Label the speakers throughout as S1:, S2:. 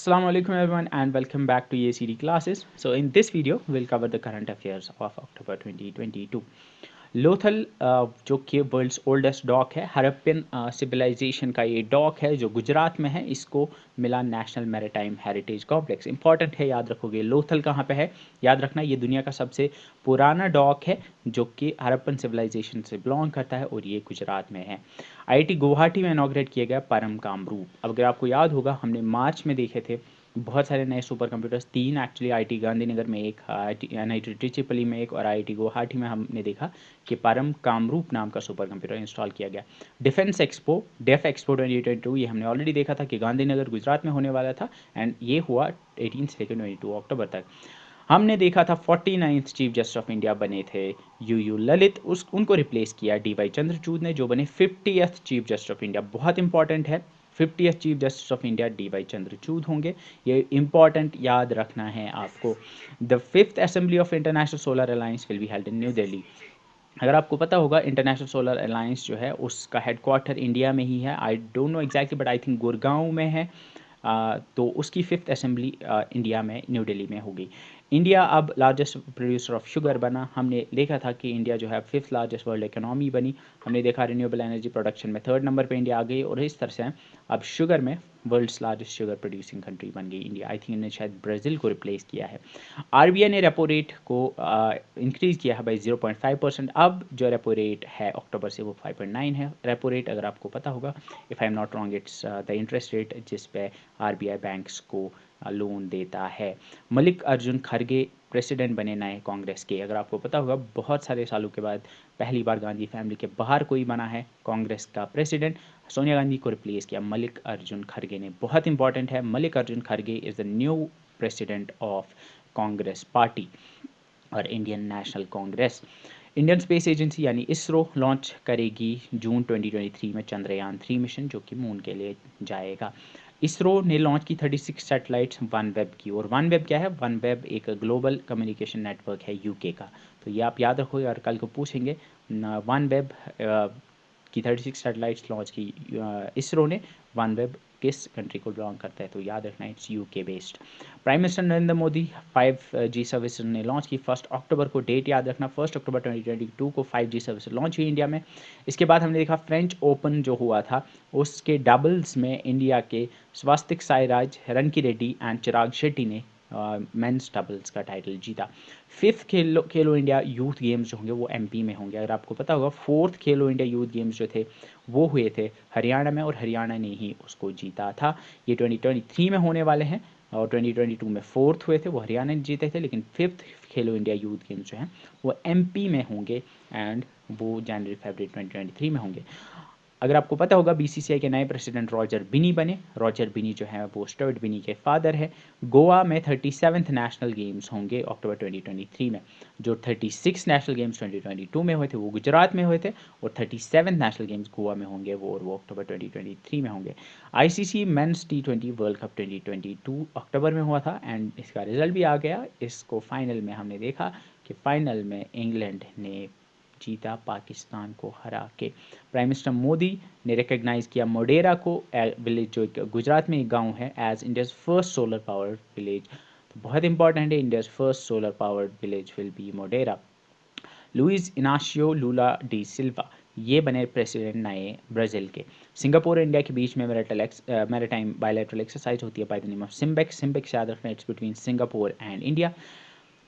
S1: Assalamu alaikum everyone and welcome back to EACD classes. So in this video we'll cover the current affairs of October 2022. Lothal जो कि world's oldest dock है, Harappan civilisation का ये dock है जो गुजरात में है। इसको मिला national maritime heritage complex. Important है, याद रखोगे। लोथल कहाँ पे है, याद रखना, ये दुनिया का सबसे पुराना डॉक है जो कि हड़प्पन सिविलाइजेशन से बिलोंग करता है और ये गुजरात में है। आईआईटी गुवाहाटी में इनॉग्रेट किया गया परम कामरूप। अब अगर आपको याद होगा, हमने मार्च में देखे थे बहुत सारे नए super computers, 3 actually, IIT Gandhinagar में एक, एनआईटी ट्रिचिपली में एक और आईआईटी गुवाहाटी में हमने देखा कि परम कामरूप नाम का सुपर कंप्यूटर इंस्टॉल किया गया। डिफेंस एक्सपो, डेफ एक्सपो 2022, ये हमने ऑलरेडी देखा था कि गांधीनगर गुजरात में होने वाला था एंड ये हुआ 18 से लेकर 22 अक्टूबर तक। हमने देखा था 49th chief justice of India बने थे यू ललित, उनको रिप्लेस किया डीवाई चंद्रचूड़ ने, जो बने 50th chief justice of India. बहुत इंपॉर्टेंट है, 50th chief justice of India DY Chandrachud होंगे, ये इंपॉर्टेंट याद रखना है आपको। The 5th assembly of international solar alliance will be held in New Delhi. अगर आपको पता होगा, इंटरनेशनल सोलर अलायंस जो है उसका हेडक्वार्टर इंडिया में ही है। आई don't know exactly but I think Gurgaon में है। तो उसकी 5th असेंबली इंडिया में, न्यू दिल्ली में होगी। इंडिया अब लार्जेस्ट प्रोड्यूसर ऑफ शुगर बना। हमने देखा था कि इंडिया जो है 5th लार्जेस्ट वर्ल्ड इकोनॉमी बनी। हमने देखा रिन्यूएबल एनर्जी प्रोडक्शन में 3rd नंबर पे इंडिया आ गई और इस तरह से अब शुगर में world's largest sugar producing country बन गई इंडिया। आई थिंक इन्होंने शायद ब्राज़ील को रिप्लेस किया है। आरबीआई ने रेपो रेट को इंक्रीज़ किया है बाई 0.5%। अब जो रेपो रेट है अक्टूबर से वो 5.9 है। रेपो रेट, अगर आपको पता होगा, if I am not wrong, it's the interest rate जिस पे आरबीआई बैंक्स को लोन देता है। मल्लिक अर्जुन खड़गे प्रेसिडेंट बने नए कांग्रेस के। अगर आपको पता होगा, बहुत सारे सालों के बाद पहली बार गांधी फैमिली के बाहर कोई बना है कांग्रेस का प्रेसिडेंट। सोनिया गांधी को रिप्लेस किया मल्लिक अर्जुन खड़गे ने। बहुत इंपॉर्टेंट है, मल्लिक अर्जुन खड़गे is the new president of Congress party और Indian National Congress. Indian space agency यानी इसरो लॉन्च करेगी जून 2023 में चंद्रयान 3 मिशन, जो कि मून के लिए जाएगा। इसरो ने लॉन्च की 36 सैटेलाइट्स वन वेब की। और वन वेब क्या है? वन वेब एक ग्लोबल कम्युनिकेशन नेटवर्क है यूके का। तो ये आप याद रखोगे और कल को पूछेंगे। वन वेब की 36 सैटेलाइट्स लॉन्च की इसरो ने। वन वेब किस कंट्री को बिलोंग करता है? तो याद रखना, it's UK based. Prime minister Narendra Modi 5G service ने लॉन्च की 1 अक्टूबर को। डेट याद रखना, 1 अक्टूबर 2022 को 5G सर्विस लॉन्च हुई इंडिया में। इसके बाद हमने देखा फ्रेंच ओपन जो हुआ था, उसके डबल्स में इंडिया के स्वास्तिक साईराज, रनकी रेड्डी एंड चिराग शेट्टी ने मेंस डबल्स का टाइटल जीता। 5th खेलो इंडिया यूथ गेम्स जो होंगे वो एमपी में होंगे। अगर आपको पता होगा, 4th खेलो इंडिया यूथ गेम्स जो थे वो हुए थे हरियाणा में और हरियाणा ने ही उसको जीता था। ये 2023 में होने वाले हैं और 2022 में 4th हुए थे, वो हरियाणा ने जीते थे। लेकिन 5th खेलो इंडिया यूथ गेम्स जो हैं वो एमपी में होंगे एंड वो जनवरी फरवरी 2023 में होंगे। अगर आपको पता होगा, बीसीसीआई के नए प्रेसिडेंट रॉजर बिनी बने। रॉजर बिनी जो है वो स्टुअर्ट बिनी के फादर है। गोवा में 37th नेशनल गेम्स होंगे अक्टूबर 2023 में। जो 36 नेशनल गेम्स 2022 में हुए थे वो गुजरात में हुए थे और 37th नेशनल गेम्स गोवा में होंगे वो अक्टूबर 2023 में होंगे। ICC men's T20 world cup 2022 अक्टूबर में हुआ था एंड इसका रिजल्ट भी आ गया। इसको फाइनल में हमने देखा कि फाइनल में इंग्लैंड ने जीता पाकिस्तान को हरा के। प्राइम मिनिस्टर मोदी ने रिकग्नाइज़ किया मोडेरा को, विलेज जो गुजरात में एक गांव है, as India's first solar powered village. तो बहुत इंपॉर्टेंट है, India's first solar powered village will be Modhera. Luis Inacio Lula da Silva ये बने प्रेसिडेंट नए ब्राज़ील के। सिंगापुर और इंडिया के बीच में मैरीटाइम बायलैटरल एक्सरसाइज होती है by the name of SIMBEX. SIMBEX याद रखना, it's between Singapore and India.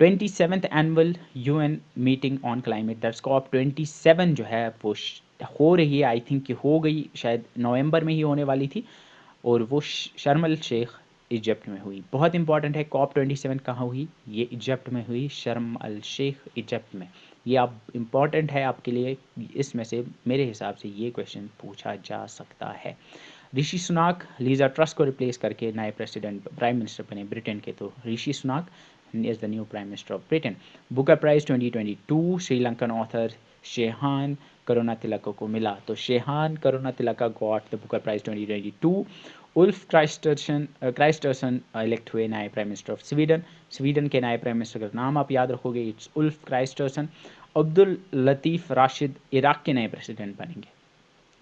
S1: 27th annual UN meeting on climate, that's COP27 जो है वो हो रही है। आई थिंक कि हो गई, शायद नवंबर में ही होने वाली थी और वो शर्म अल शेख इजिप्ट में हुई। बहुत इंपॉर्टेंट है, COP27 कहाँ हुई? ये इजिप्ट में हुई, शर्म अल शेख इजिप्ट में। ये आप इंपॉर्टेंट है आपके लिए, इसमें से मेरे हिसाब से ये क्वेश्चन पूछा जा सकता है। ऋषि सुनाक लीजा ट्रस्ट को रिप्लेस करके नए प्रेसिडेंट प्राइम मिनिस्टर बने ब्रिटेन के। तो Rishi Sunak is the new prime minister of Britain. Booker prize 2022 Sri Lankan author Shehan Karunatilaka को मिला। तो Shehan Karunatilaka got the Booker prize 2022। Ulf Kristersson elect हुए नए prime minister of Sweden. Sweden के नए प्राइम मिनिस्टर का नाम आप याद रखोगे, it's Ulf Kristersson. Abdul Latif Rashid Iraq के नए प्रेसिडेंट बनेंगे।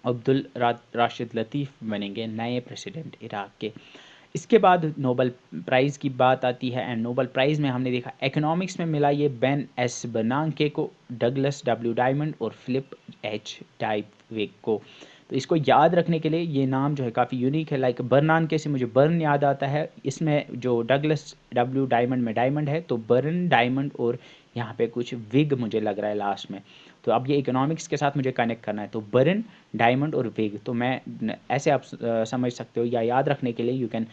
S1: अब्दुल राशिद लतीफ़ बनेंगे नए प्रेसिडेंट इराक के। इसके बाद नोबल प्राइज़ की बात आती है, एंड नोबल प्राइज़ में हमने देखा इकोनॉमिक्स में मिला ये बेन एस बर्नांके को, डगलस डब्ल्यू डायमंड और फिलिप एच डाइविक को। तो इसको याद रखने के लिए ये नाम जो है काफ़ी यूनिक है। लाइक बर्नांके से मुझे बर्न याद आता है, इसमें जो डगलस डब्ल्यू डायमंड में डायमंड है तो बर्न डायमंड, और यहाँ पे कुछ विग मुझे लग रहा है लास्ट में। तो अब ये इकोनॉमिक्स के साथ मुझे कनेक्ट करना है, तो बर्न डायमंड और विग, तो मैं ऐसे आप समझ सकते हो या याद रखने के लिए यू कैन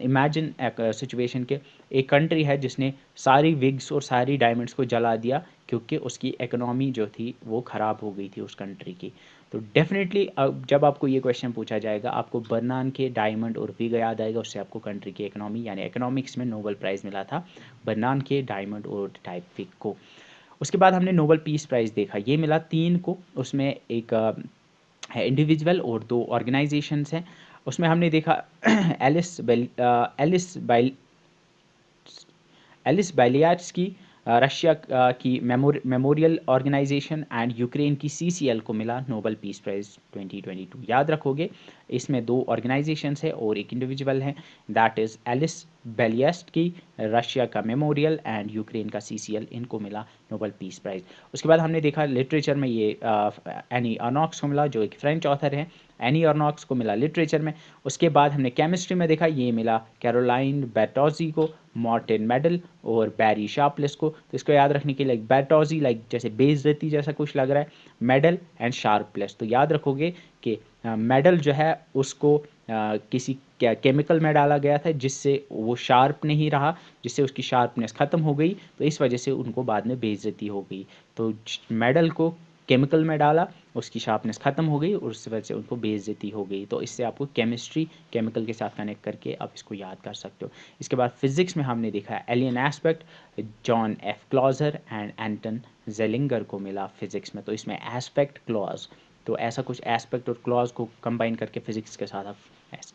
S1: इमेजिन सिचुएशन के एक कंट्री है जिसने सारी विग्स और सारी डायमंड्स को जला दिया क्योंकि उसकी इकोनॉमी जो थी वो ख़राब हो गई थी उस कंट्री की। तो डेफिनेटली जब आपको ये क्वेश्चन पूछा जाएगा आपको बर्नान के डायमंड और विग याद आएगा, उससे आपको कंट्री की इकोनॉमी यानी इकोनॉमिक्स में नोबल प्राइज़ मिला था बर्नान के डायमंड और डाइविक को। उसके बाद हमने नोबल पीस प्राइज़ देखा, ये मिला 3 को, उसमें एक है इंडिविजुअल और 2 ऑर्गेनाइजेशंस हैं। उसमें हमने देखा एलिस बेलियाट्स्की रशिया की मेमोरियल ऑर्गेनाइजेशन एंड यूक्रेन की सीसीएल को मिला नोबल पीस प्राइज़ 2022। याद रखोगे इसमें 2 ऑर्गेनाइजेशंस है और एक इंडिविजुअल है, दैट इज़ एलिस बेलियाट्स्की रशिया का मेमोरियल एंड यूक्रेन का सीसीएल, इनको मिला नोबल पीस प्राइज़। उसके बाद हमने देखा लिटरेचर में ये एनी अर्नॉक्स को मिला जो एक फ्रेंच ऑथर हैं, एनी अर्नॉक्स को मिला लिटरेचर में। उसके बाद हमने केमिस्ट्री में देखा, ये मिला कैरोलाइन बैटोजी को, मार्टिन मेडल और बैरी शार्पलेस को। तो इसको याद रखने के लिए बैटोजी लाइक जैसे बेइज्जती जैसा कुछ लग रहा है, मेडल एंड शार्पलेस। तो याद रखोगे कि मेडल जो है उसको किसी केमिकल में डाला गया था जिससे वो शार्प नहीं रहा, जिससे उसकी शार्पनेस ख़त्म हो गई, तो इस वजह से उनको बाद में बेइज्जती हो गई। तो मेडल को केमिकल में डाला, उसकी शार्पनेस ख़त्म हो गई और उस वजह से उनको बेइज्जती हो गई। तो इससे आपको केमिस्ट्री केमिकल के साथ कनेक्ट करके आप इसको याद कर सकते हो। इसके बाद फिज़िक्स में हमने देखा Alain Aspect, John F Clauser and Anton Zeilinger को मिला फिज़िक्स में। तो इसमें एस्पेक्ट क्लॉज, तो ऐसा कुछ एस्पेक्ट और क्लॉज को कंबाइन करके फिज़िक्स के साथ आप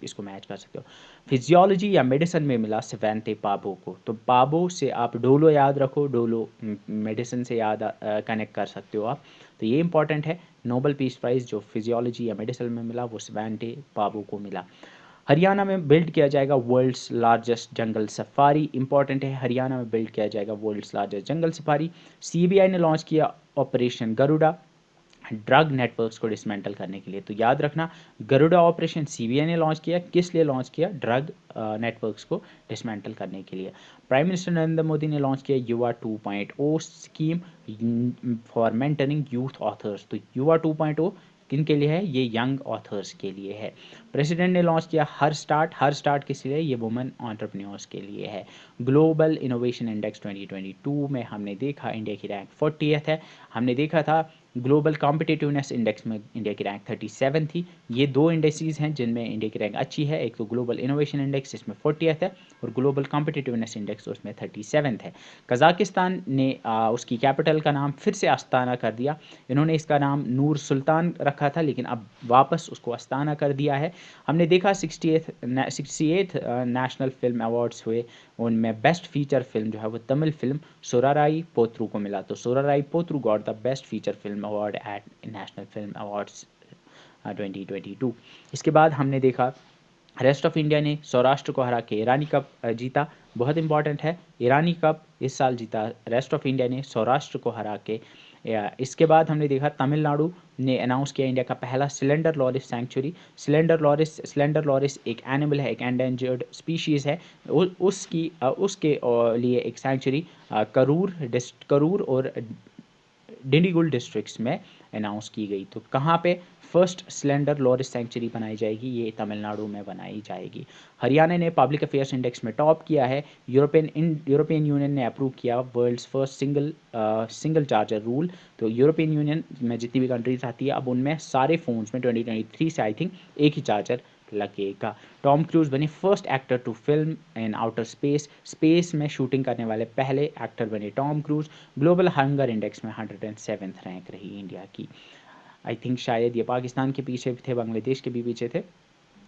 S1: इसको मैच कर सकते हो। फिजियोलॉजी या मेडिसिन में मिला सिवेंते पाबो को। तो पाबो से आप डोलो याद रखो, डोलो मेडिसिन से याद कनेक्ट कर सकते हो आप। तो ये इंपॉर्टेंट है। नोबल पीस प्राइज़ जो फिजियोलॉजी या मेडिसिन में मिला वो सिवेंते पाबो को मिला। हरियाणा में बिल्ड किया जाएगा वर्ल्ड्स लार्जेस्ट जंगल सफारी, इंपॉर्टेंट है, हरियाणा में बिल्ड किया जाएगा वर्ल्ड्स लार्जेस्ट जंगल सफारी। सीबीआई ने लॉन्च किया ऑपरेशन गरुड़ा ड्रग नेटवर्क्स को डिसमेंटल करने के लिए। तो याद रखना गरुड़ा ऑपरेशन सीबीआई ने लॉन्च किया, किस लिए लॉन्च किया? ड्रग नेटवर्क्स को डिसमेंटल करने के लिए। प्राइम मिनिस्टर नरेंद्र मोदी ने लॉन्च किया युवा 2.0 scheme for mentoring youth authors. तो युवा 2.0 किन के लिए है? ये यंग ऑथर्स के लिए है। प्रेसिडेंट ने लॉन्च किया हर स्टार्ट किस लिए? ये वुमेन एंटरप्रेन्योर्स के लिए है। ग्लोबल इनोवेशन इंडेक्स 2022 में हमने देखा इंडिया की रैंक 40th है। हमने देखा था ग्लोबल कॉम्पिटिटिवनेस इंडेक्स में इंडिया की रैंक 37 थी। ये 2 इंडेक्सेस हैं जिनमें इंडिया की रैंक अच्छी है, एक तो ग्लोबल इनोवेशन इंडेक्स जिसमें 40th है और ग्लोबल कॉम्पिटिटिवनेस इंडेक्स उसमें 37 है। कज़ाकिस्तान ने उसकी कैपिटल का नाम फिर से अस्ताना कर दिया। इन्होंने इसका नाम नूर सुल्तान रखा था लेकिन अब वापस उसको अस्ताना कर दिया है। हमने देखा 68th नेशनल फिल्म अवार्ड्स हुए, उनमें बेस्ट फीचर फिल्म जो है वो तमिल फिल्म सुराराई पोत्रू को मिला। तो Soorarai Pottru got the best feature film award at National Film Awards 2022। इसके बाद हमने देखा रेस्ट ऑफ इंडिया ने सौराष्ट्र को हरा के ईरानी कप जीता, बहुत इंपॉर्टेंट है। ईरानी कप इस साल जीता रेस्ट ऑफ इंडिया ने सौराष्ट्र को हरा के। इसके बाद हमने देखा तमिलनाडु ने अनाउंस किया इंडिया का पहला slender loris sanctuary. Slender loris एक एनिमल है, एक एंडेंजर्ड स्पीशीज़ है, उसके लिए एक सेंचुरी करूर और डिंडीगुल डिस्ट्रिक्ट्स में अनाउंस की गई। तो कहाँ पे फर्स्ट सिलेंडर लॉरिस सेंचुरी बनाई जाएगी? ये तमिलनाडु में बनाई जाएगी। हरियाणा ने पब्लिक अफेयर्स इंडेक्स में टॉप किया है। यूरोपियन यूनियन ने अप्रूव किया world's first single charger rule. तो यूरोपियन यूनियन में जितनी भी कंट्रीज आती है अब उनमें सारे फ़ोन्स में 2023 से आई थिंक एक ही चार्जर लगेगा। टॉम क्रूज बने first actor to film in outer space में शूटिंग करने वाले पहले एक्टर बने Tom Cruise. Global hunger index में 107th रैंक रही इंडिया की। आई थिंक शायद ये पाकिस्तान के पीछे थे, बांग्लादेश के भी पीछे थे।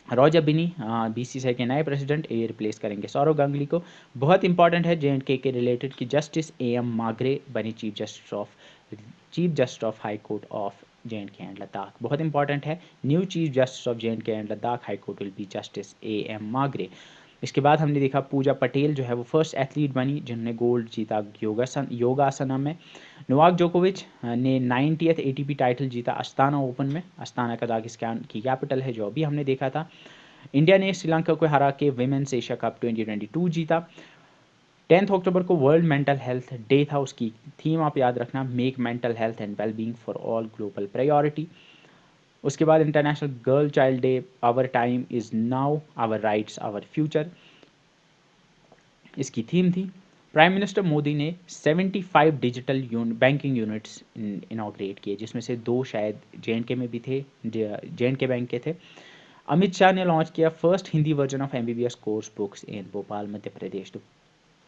S1: रॉजर बिनी बीसीसीआई के नए प्रेसिडेंट, ये रिप्लेस करेंगे सौरव गांगुली को। बहुत इंपॉर्टेंट है जेएंडके के रिलेटेड कि जस्टिस एएम मागरे बने chief justice of high court of J&K and Ladakh. बहुत इंपॉर्टेंट है, new chief justice of J&K and Ladakh high court will be justice AM Magrey. इसके बाद हमने देखा पूजा पटेल जो है वो फर्स्ट एथलीट बनी जिन्होंने गोल्ड जीता योगासना में। नोवाक जोकोविच ने 90th ATP टाइटल जीता अस्ताना ओपन में। अस्ताना कजाकिस्तान की कैपिटल है, जो अभी हमने देखा था। इंडिया ने श्रीलंका को हरा के विमेंस एशिया कप 2022 जीता। 10 अक्टूबर को वर्ल्ड मेंटल हेल्थ डे था, उसकी थीम आप याद रखना, make mental health and wellbeing for all global priority. उसके बाद international girl child day, our time is now, our rights our future, इसकी थीम थी। प्राइम मिनिस्टर मोदी ने 75 डिजिटल बैंकिंग यूनिट्स इनॉग्रेट किए, जिसमें से 2 शायद J&K में भी थे, J&K बैंक के थे। अमित शाह ने लॉन्च किया first Hindi version of MBBS course books in Bhopal Madhya Pradesh. तो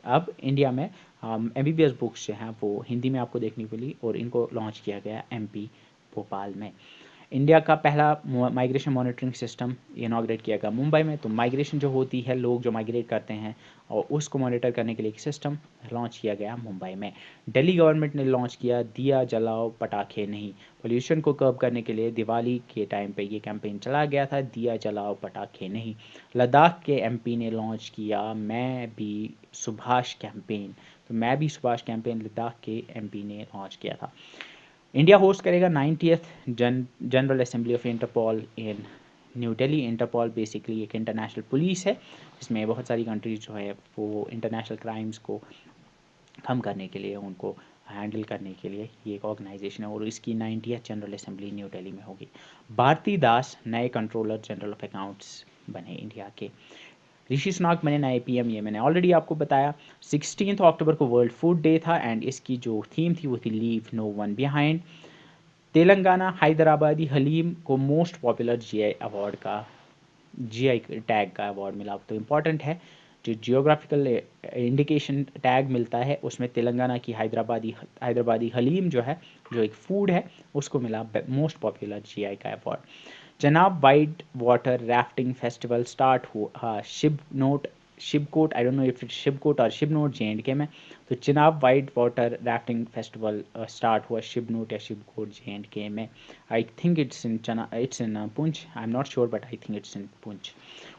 S1: अब इंडिया में MBBS बुक्स जो हैं वो हिंदी में आपको देखने को मिली और इनको लॉन्च किया गया MP भोपाल में। इंडिया का पहला माइग्रेशन मॉनिटरिंग सिस्टम इनॉग्रेट किया गया मुंबई में। तो माइग्रेशन जो होती है, लोग जो माइग्रेट करते हैं और उसको मॉनिटर करने के लिए एक सिस्टम लॉन्च किया गया मुंबई में। दिल्ली गवर्नमेंट ने लॉन्च किया दिया जलाओ पटाखे नहीं, पोल्यूशन को कर्ब करने के लिए दिवाली के टाइम पे ये कैंपेन चला गया था, दिया जलाओ पटाखे नहीं। लद्दाख के MP ने लॉन्च किया मैं भी सुभाष कैंपेन। तो मैं भी सुभाष कैंपेन लद्दाख के MP ने लॉन्च किया था। इंडिया होस्ट करेगा 90th general assembly of Interpol in New Delhi. Interpol basically एक इंटरनेशनल पुलिस है जिसमें बहुत सारी कंट्रीज जो है वो इंटरनेशनल क्राइम्स को कम करने के लिए, उनको हैंडल करने के लिए ये एक ऑर्गेनाइजेशन है, और इसकी 90th general assembly new Delhi में होगी। भारती दास नए कंट्रोलर जनरल ऑफ अकाउंट्स बने इंडिया के। ऋषि सुनाक बने नए PM, ये मैंने ऑलरेडी आपको बताया। 16 अक्टूबर को वर्ल्ड फूड डे था एंड इसकी जो थीम थी वो थी leave no one behind. Telangana Hyderabadi haleem को मोस्ट पॉपुलर GI अवार्ड का GI टैग का अवार्ड मिला। तो इम्पॉर्टेंट है, जो जियोग्राफिकल इंडिकेशन टैग मिलता है उसमें तेलंगाना की हैदराबादी हलीम जो है, जो एक फूड है, उसको मिला मोस्ट पॉपुलर GI का award. Chenab white water rafting festival start हुआ Shibkot, I don't know if it Shibkot और शिबनोट J&K में। तो Chenab white water rafting festival start हुआ शिबनोट या शिबकोट J&K में। I think it's in Poonch, I am not sure but I think it's in Poonch.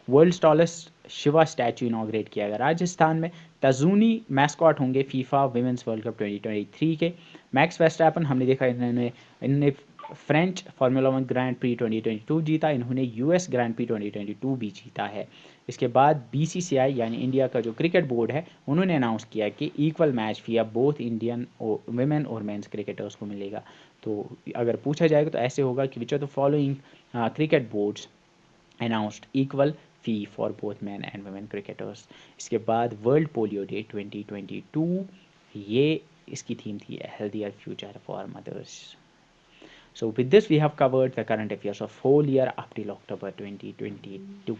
S1: World tallest Shiva statue inaugurate किया गया राजस्थान में। तजूनी मैस्कॉट होंगे फीफा विमेंस वर्ल्ड कप 2023 के। मैक्स वेस्टैपन हमने देखा इन्होंने फ्रेंच फार्मूला 1 ग्रैंड प्री 2022 जीता, इन्होंने US ग्रैंड प्री 2022 भी जीता है। इसके बाद BCCI यानी इंडिया का जो क्रिकेट बोर्ड है, उन्होंने अनाउंस किया कि इक्वल मैच फी अब बोथ इंडियन वुमेन और मेंस क्रिकेटर्स को मिलेगा। तो अगर पूछा जाएगा तो ऐसे होगा कि which are the following cricket boards announced equal fee for both man and women cricketers. इसके बाद वर्ल्ड पोलियो डे 2022, ये इसकी थीम थी healthier future for mothers. So with this we have covered the current affairs of whole year up till October 2022.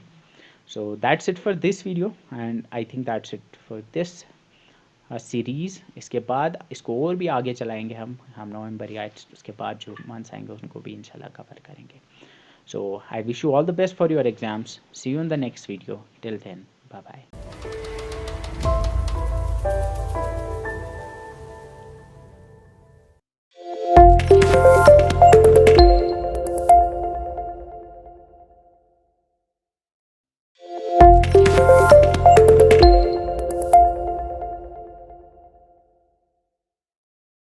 S1: So that's it for this video and I think that's it for this series. इसके बाद इसको और भी आगे चलाएंगे हम नवंबर या उसके बाद जो मंथ्स आएंगे उनको भी इंशाल्लाह कवर करेंगे. So I wish you all the best for your exams. See you in the next video. Till then, bye bye.